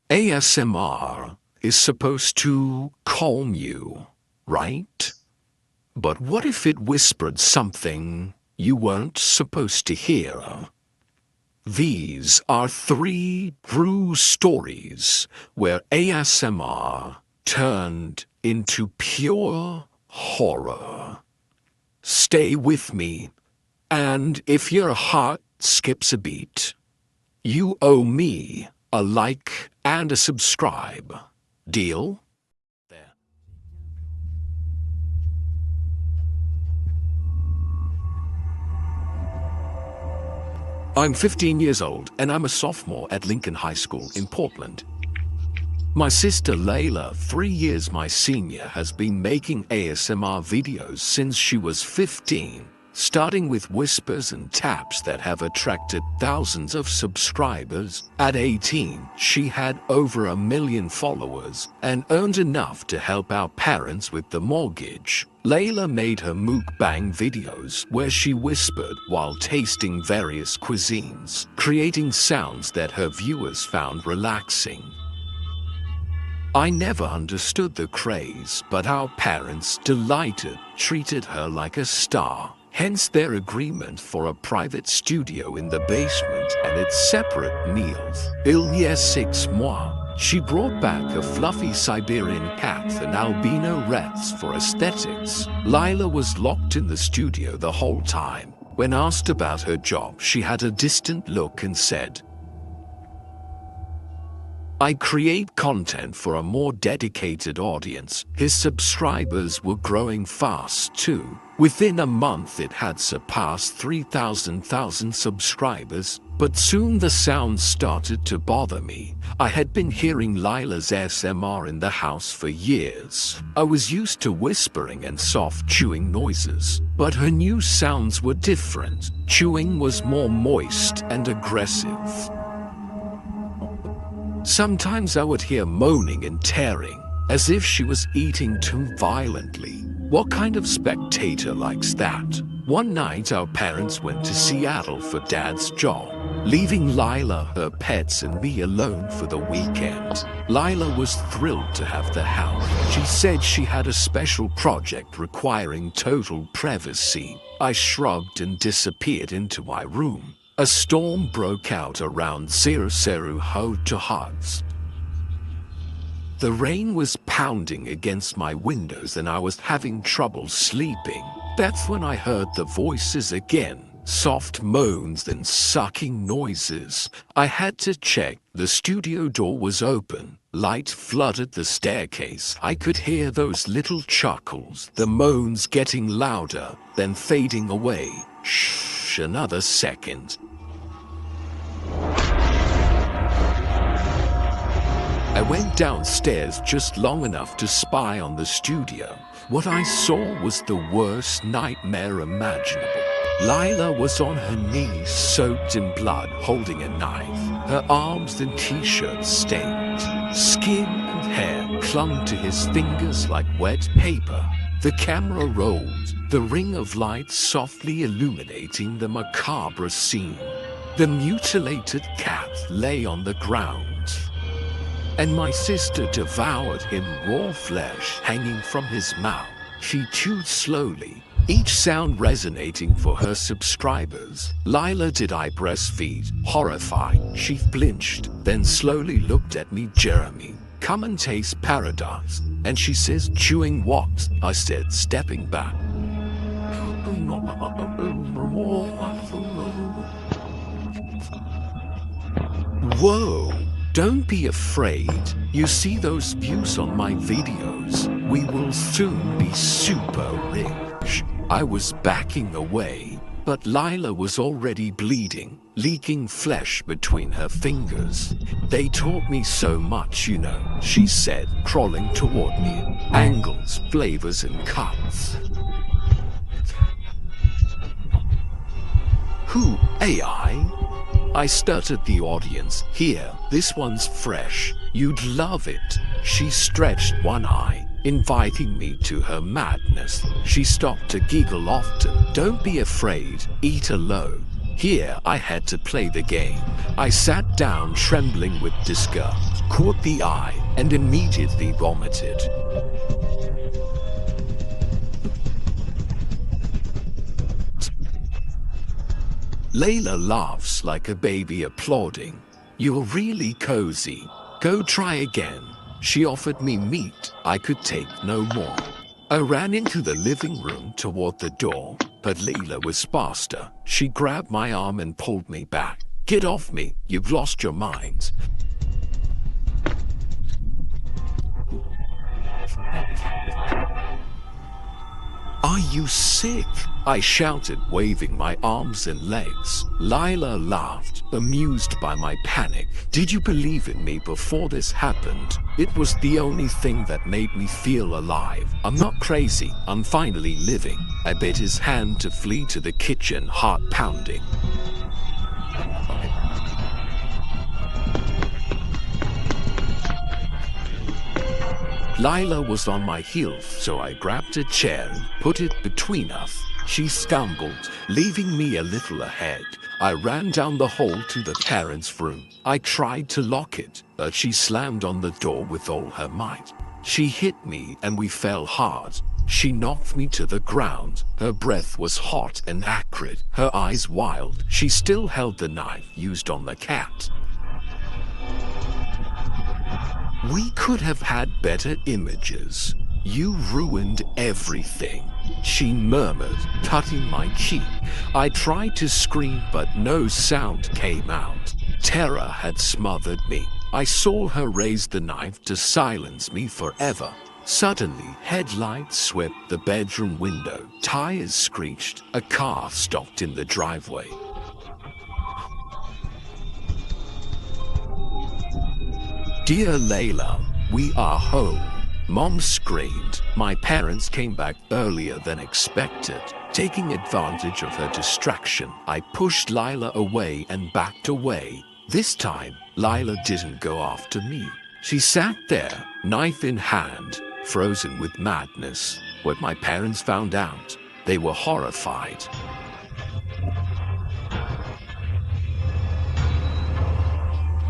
ASMR is supposed to calm you, right? But what if it whispered something you weren't supposed to hear? These are 3 true stories where ASMR turned into pure horror. Stay with me, and if your heart skips a beat, you owe me a like and a subscribe. Deal? There. I'm 15 years old and I'm a sophomore at Lincoln High School in Portland. My sister Layla, 3 years my senior, has been making ASMR videos since she was 15. Starting with whispers and taps that have attracted thousands of subscribers. At 18, she had over 1 million followers and earned enough to help our parents with the mortgage. Layla made her mukbang videos where she whispered while tasting various cuisines, creating sounds that her viewers found relaxing. I never understood the craze, but our parents, delighted, treated her like a star. Hence their agreement for a private studio in the basement and its separate meals. Il y a 6 mois, she brought back a fluffy Siberian cat and albino rats for aesthetics. Layla was locked in the studio the whole time. When asked about her job, she had a distant look and said, "I create content for a more dedicated audience." His subscribers were growing fast too. Within a month it had surpassed 3,000 subscribers, but soon the sound started to bother me. I had been hearing Layla's ASMR in the house for years. I was used to whispering and soft chewing noises, but her new sounds were different. Chewing was more moist and aggressive. Sometimes I would hear moaning and tearing, as if she was eating too violently. What kind of spectator likes that? One night our parents went to Seattle for Dad's job, leaving Layla, her pets and me alone for the weekend. Layla was thrilled to have the house. She said she had a special project requiring total privacy. I shrugged and disappeared into my room. A storm broke out around 00 Hertz. The rain was pounding against my windows and I was having trouble sleeping. That's when I heard the voices again, soft moans and sucking noises. I had to check. The studio door was open. Light flooded the staircase. I could hear those little chuckles, the moans getting louder, then fading away. Shh, another second. I went downstairs just long enough to spy on the studio. What I saw was the worst nightmare imaginable. Layla was on her knees, soaked in blood, holding a knife. Her arms and t-shirt stained. Skin and hair clung to his fingers like wet paper. The camera rolled, the ring of light softly illuminating the macabre scene. The mutilated cat lay on the ground, and my sister devoured him, raw flesh hanging from his mouth. She chewed slowly, each sound resonating for her subscribers. Layla, did I breastfeed? Horrified, she flinched, then slowly looked at me. Jeremy, come and taste paradise. And she says, chewing what? I said, stepping back. Whoa, don't be afraid. You see those views on my videos? We will soon be super rich. I was backing away, but Layla was already bleeding, leaking flesh between her fingers. They taught me so much, you know, she said, crawling toward me. Angles, flavors, and cuts. Who, AI? I stuttered the audience. Here, this one's fresh. You'd love it. She stretched one eye, inviting me to her madness. She stopped to giggle often. Don't be afraid. Eat alone. Here I had to play the game. I sat down trembling with disgust, caught the eye, and immediately vomited. Layla laughs like a baby applauding. You're really cozy. Go try again. She offered me meat. I could take no more. I ran into the living room toward the door, but Layla was faster. She grabbed my arm and pulled me back. Get off me. You've lost your mind. Are you sick? I shouted, waving my arms and legs. Layla laughed, amused by my panic. Did you believe in me before this happened? It was the only thing that made me feel alive. I'm not crazy. I'm finally living. I bit his hand to flee to the kitchen, heart pounding. Layla was on my heels, so I grabbed a chair and put it between us. She stumbled, leaving me a little ahead. I ran down the hall to the parents' room. I tried to lock it, but she slammed on the door with all her might. She hit me and we fell hard. She knocked me to the ground. Her breath was hot and acrid, her eyes wild. She still held the knife used on the cat. We could have had better images. You ruined everything, she murmured, cutting my cheek. I tried to scream, but no sound came out. Terror had smothered me. I saw her raise the knife to silence me forever. Suddenly, headlights swept the bedroom window. Tires screeched. A car stopped in the driveway. Dear Layla, we are home. Mom screamed. My parents came back earlier than expected. Taking advantage of her distraction, I pushed Layla away and backed away. This time, Layla didn't go after me. She sat there, knife in hand, frozen with madness. When my parents found out, they were horrified.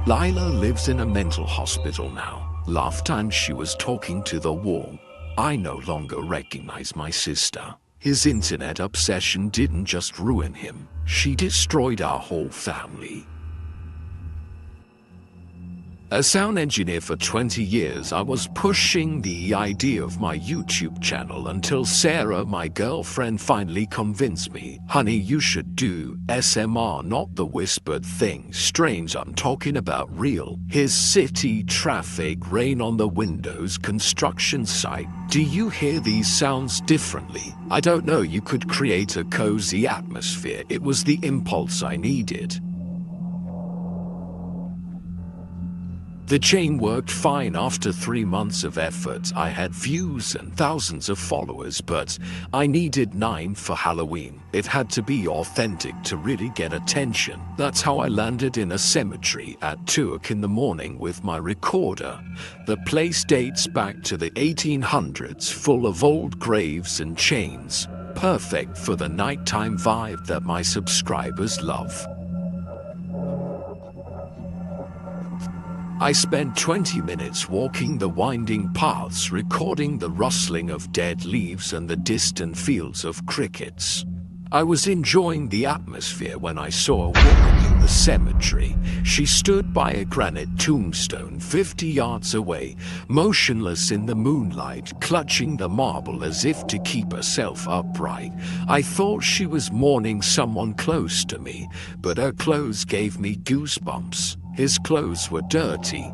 Layla lives in a mental hospital now. Last time she was talking to the wall. I no longer recognize my sister. His internet obsession didn't just ruin him. She destroyed our whole family. A sound engineer for 20 years, I was pushing the idea of my YouTube channel until Sarah, my girlfriend, finally convinced me. Honey, you should do SMR, not the whispered thing. Strange, I'm talking about real. Here's city traffic, rain on the windows, construction site. Do you hear these sounds differently? I don't know, you could create a cozy atmosphere. It was the impulse I needed. The chain worked fine after 3 months of effort. I had views and thousands of followers, but I needed 9 for Halloween. It had to be authentic to really get attention. That's how I landed in a cemetery at 2 in the morning with my recorder. The place dates back to the 1800s, full of old graves and chains. Perfect for the nighttime vibe that my subscribers love. I spent 20 minutes walking the winding paths, recording the rustling of dead leaves and the distant fields of crickets. I was enjoying the atmosphere when I saw a woman in the cemetery. She stood by a granite tombstone 50 yards away, motionless in the moonlight, clutching the marble as if to keep herself upright. I thought she was mourning someone close to me, but her clothes gave me goosebumps. His clothes were dirty,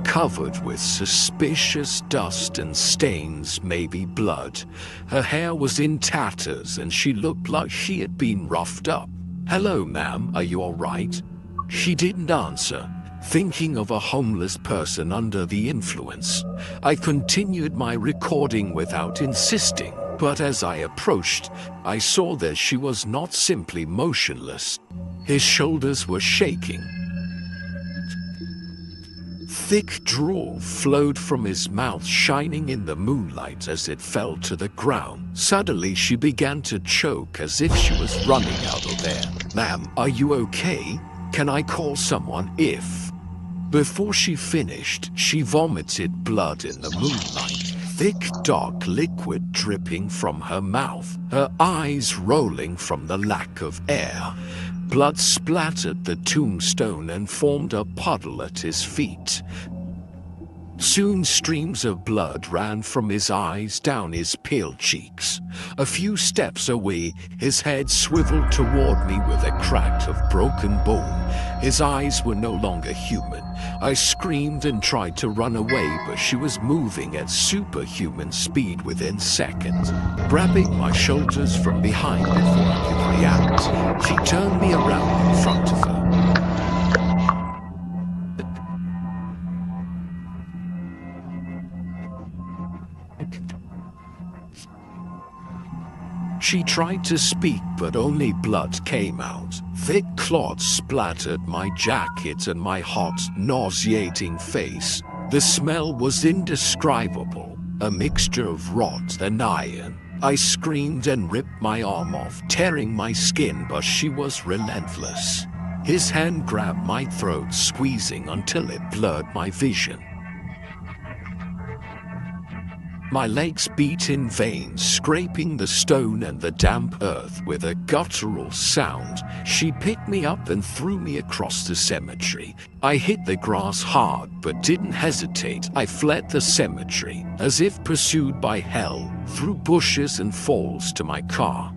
covered with suspicious dust and stains, maybe blood. Her hair was in tatters and she looked like she had been roughed up. "Hello, ma'am, are you all right?" She didn't answer, thinking of a homeless person under the influence. I continued my recording without insisting, but as I approached, I saw that she was not simply motionless. His shoulders were shaking. Thick drool flowed from his mouth, shining in the moonlight as it fell to the ground. Suddenly she began to choke as if she was running out of air. "Ma'am, are you okay? Can I call someone if..." Before she finished, she vomited blood in the moonlight, thick dark liquid dripping from her mouth, her eyes rolling from the lack of air. Blood splattered the tombstone and formed a puddle at his feet. Soon streams of blood ran from his eyes down his pale cheeks. A few steps away, his head swiveled toward me with a crack of broken bone. His eyes were no longer human. I screamed and tried to run away, but she was moving at superhuman speed within seconds, grabbing my shoulders from behind before I could react. She turned me around in front of her. She tried to speak, but only blood came out. Thick clots splattered my jacket and my hot, nauseating face. The smell was indescribable, a mixture of rot and iron. I screamed and ripped my arm off, tearing my skin, but she was relentless. His hand grabbed my throat, squeezing until it blurred my vision. My legs beat in vain, scraping the stone and the damp earth with a guttural sound. She picked me up and threw me across the cemetery. I hit the grass hard, but didn't hesitate. I fled the cemetery, as if pursued by hell, through bushes and falls to my car.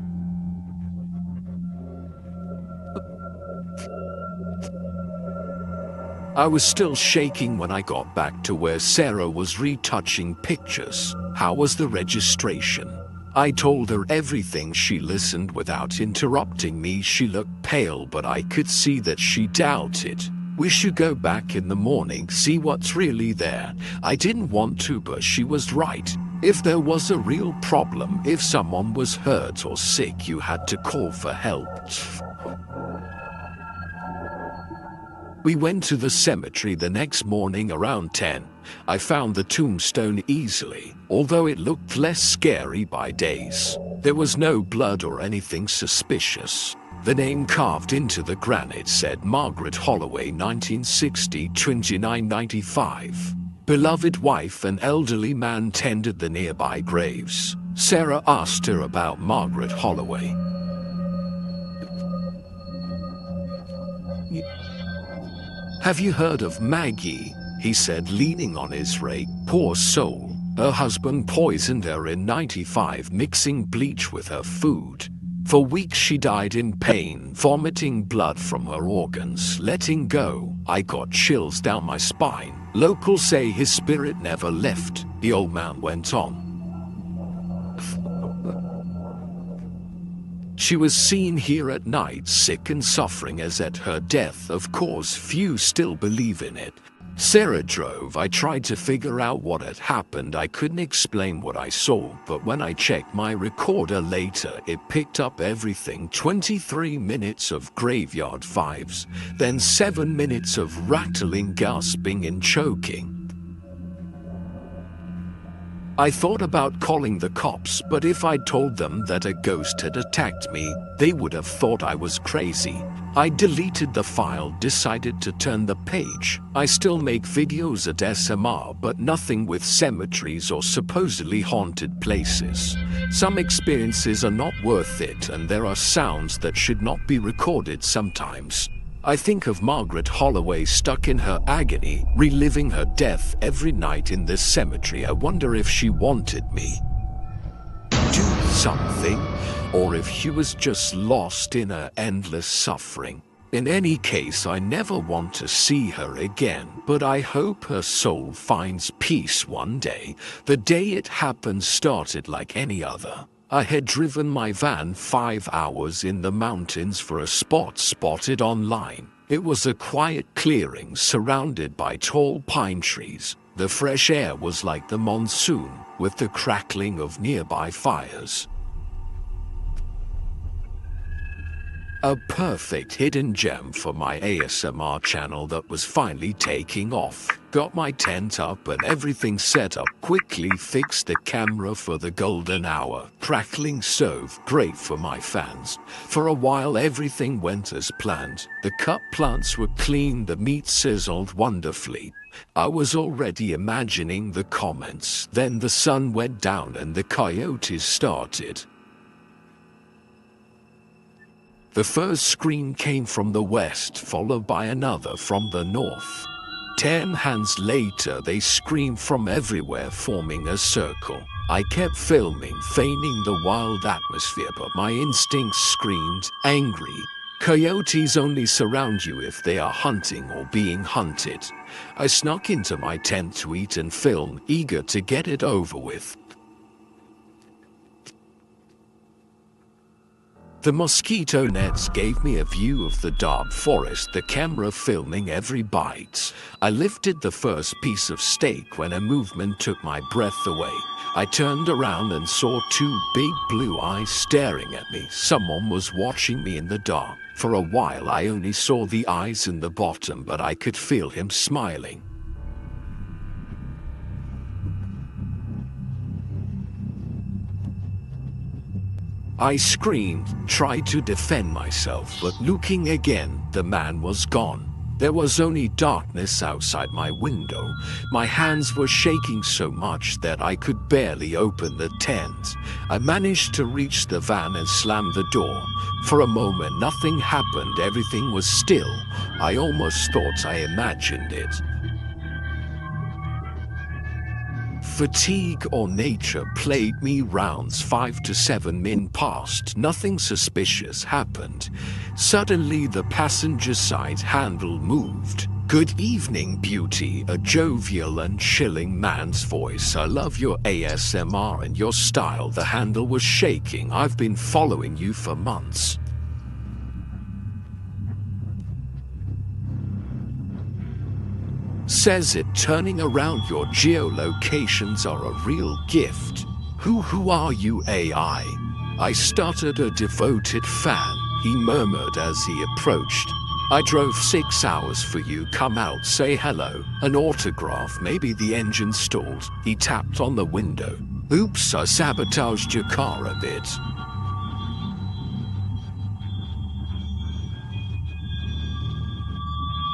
I was still shaking when I got back to where Sarah was retouching pictures. How was the registration? I told her everything. She listened without interrupting me. She looked pale, but I could see that she doubted. "We should go back in the morning, see what's really there." I didn't want to, but she was right. If there was a real problem, if someone was hurt or sick, you had to call for help. We went to the cemetery the next morning around 10. I found the tombstone easily, although it looked less scary by days. There was no blood or anything suspicious. The name carved into the granite said Margaret Holloway, 1960, 2995. Beloved wife and elderly man tended the nearby graves. Sarah asked her about Margaret Holloway. "Have you heard of Maggie?" he said, leaning on his rake. "Poor soul. Her husband poisoned her in '95, mixing bleach with her food. For weeks she died in pain, vomiting blood from her organs, letting go. I got chills down my spine. Locals say his spirit never left," the old man went on. "She was seen here at night, sick and suffering as at her death. Of course, few still believe in it." Sarah drove. I tried to figure out what had happened. I couldn't explain what I saw, but when I checked my recorder later, it picked up everything. 23 minutes of graveyard vibes, then 7 minutes of rattling, gasping and choking. I thought about calling the cops, but if I'd told them that a ghost had attacked me, they would have thought I was crazy. I deleted the file, decided to turn the page. I still make videos at SMR, but nothing with cemeteries or supposedly haunted places. Some experiences are not worth it, and there are sounds that should not be recorded sometimes. I think of Margaret Holloway stuck in her agony, reliving her death every night in this cemetery. I wonder if she wanted me to do something, or if she was just lost in her endless suffering. In any case, I never want to see her again, but I hope her soul finds peace one day. The day it happened started like any other. I had driven my van 5 hours in the mountains for a spot spotted online. It was a quiet clearing surrounded by tall pine trees. The fresh air was like the monsoon, with the crackling of nearby fires. A perfect hidden gem for my ASMR channel that was finally taking off. Got my tent up and everything set up. Quickly fixed the camera for the golden hour. Crackling stove, great for my fans. For a while everything went as planned. The cut plants were clean, the meat sizzled wonderfully. I was already imagining the comments. Then the sun went down and the coyotes started. The first scream came from the west, followed by another from the north. 10 hands later, they screamed from everywhere, forming a circle. I kept filming, feigning the wild atmosphere, but my instincts screamed, angry. Coyotes only surround you if they are hunting or being hunted. I snuck into my tent to eat and film, eager to get it over with. The mosquito nets gave me a view of the dark forest, the camera filming every bite. I lifted the first piece of steak when a movement took my breath away. I turned around and saw 2 big blue eyes staring at me. Someone was watching me in the dark. For a while I only saw the eyes in the bottom, but I could feel him smiling. I screamed, tried to defend myself, but looking again, the man was gone. There was only darkness outside my window. My hands were shaking so much that I could barely open the tent. I managed to reach the van and slam the door. For a moment, nothing happened. Everything was still. I almost thought I imagined it. Fatigue or nature played me rounds. 5 to 7 min passed. Nothing suspicious happened. Suddenly the passenger side handle moved. "Good evening, beauty," a jovial and chilling man's voice. "I love your ASMR and your style." The handle was shaking. "I've been following you for months." Says it, turning around. "Your geolocations are a real gift." Who are you, AI? I started a devoted fan, he murmured as he approached. "I drove 6 hours for you. Come out, say hello. An autograph, maybe the engine stalled." He tapped on the window. "Oops, I sabotaged your car a bit."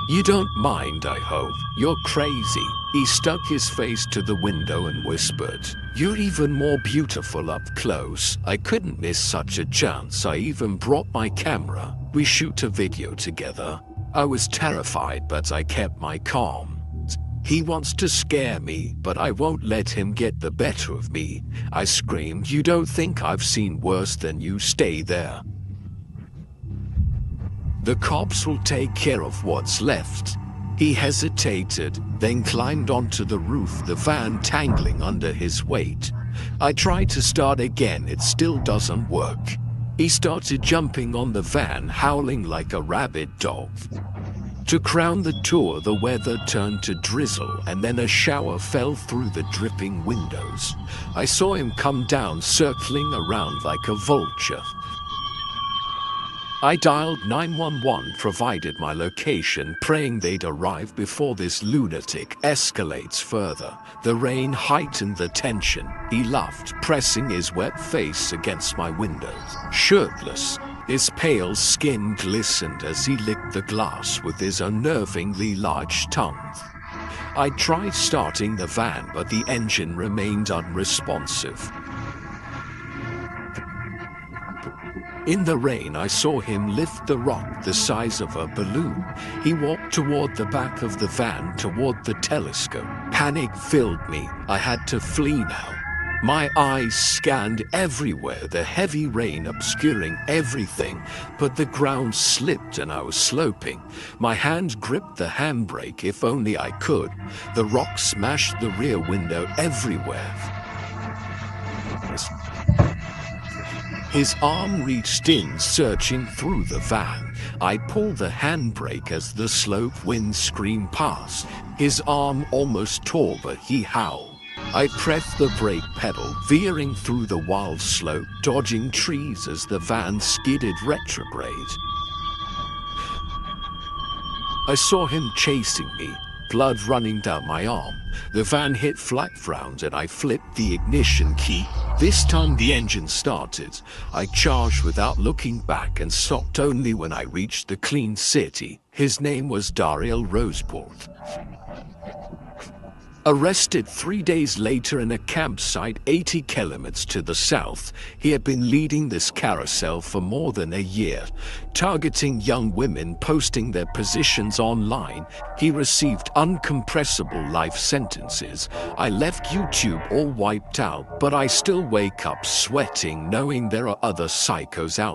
"You don't mind, I hope. You're crazy." He stuck his face to the window and whispered, "You're even more beautiful up close." I couldn't miss such a chance. I even brought my camera. We shoot a video together. I was terrified, but I kept my calm. "He wants to scare me, but I won't let him get the better of me." I screamed, "You don't think I've seen worse than you? Stay there. The cops will take care of what's left." He hesitated, then climbed onto the roof, the van tangling under his weight. I tried to start again, it still doesn't work. He started jumping on the van, howling like a rabid dog. To crown the tour, the weather turned to drizzle, and then a shower fell through the dripping windows. I saw him come down, circling around like a vulture. I dialed 911, provided my location, praying they'd arrive before this lunatic escalates further. The rain heightened the tension. He laughed, pressing his wet face against my window. Shirtless, his pale skin glistened as he licked the glass with his unnervingly large tongue. I tried starting the van, but the engine remained unresponsive. In the rain, I saw him lift the rock the size of a balloon. He walked toward the back of the van, toward the telescope. Panic filled me. I had to flee now. My eyes scanned everywhere, the heavy rain obscuring everything, but the ground slipped and I was sloping. My hand gripped the handbrake. If only I could. The rock smashed the rear window everywhere. His arm reached in, searching through the van. I pulled the handbrake as the slope wind screamed past. His arm almost tore, but he howled. I pressed the brake pedal, veering through the wild slope, dodging trees as the van skidded retrograde. I saw him chasing me, blood running down my arm. The van hit flat ground and I flipped the ignition key. This time the engine started. I charged without looking back and stopped only when I reached the clean city. His name was Daryl Roseport. Arrested 3 days later in a campsite 80 kilometers to the south, he had been leading this carousel for more than a year, targeting young women posting their positions online. He received uncompressible life sentences. I left YouTube all wiped out, but I still wake up sweating knowing there are other psychos out